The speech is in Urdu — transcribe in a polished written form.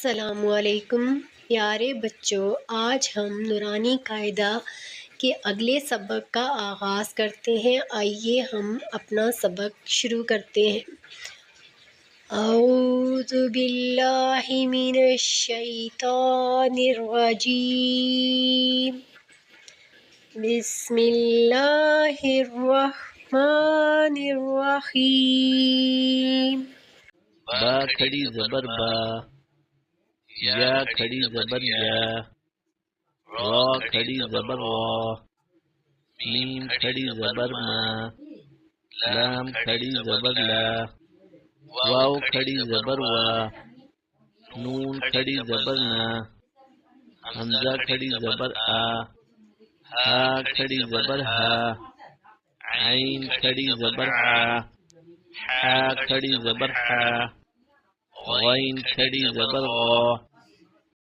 السلام علیکم پیارے بچوں، آج ہم نورانی قاعدہ کے اگلے سبق کا آغاز کرتے ہیں۔ آئیے ہم اپنا سبق شروع کرتے ہیں۔ اعوذ باللہ من الشیطان الرجیم، بسم اللہ الرحمن الرحیم۔ با کھڑی زبر با، یا کھڑی زبر یا، را کھڑی زبر را، میم کھڑی زبر ما، لام کھڑی زبر لا، واو کھڑی زبر وا، نون کھڑی زبر نا، حمزہ کھڑی زبر آ، ہا کھڑی زبر ہا، عین کھڑی زبر آ، حا کھڑی زبر حا، غین کھڑی زبر غا،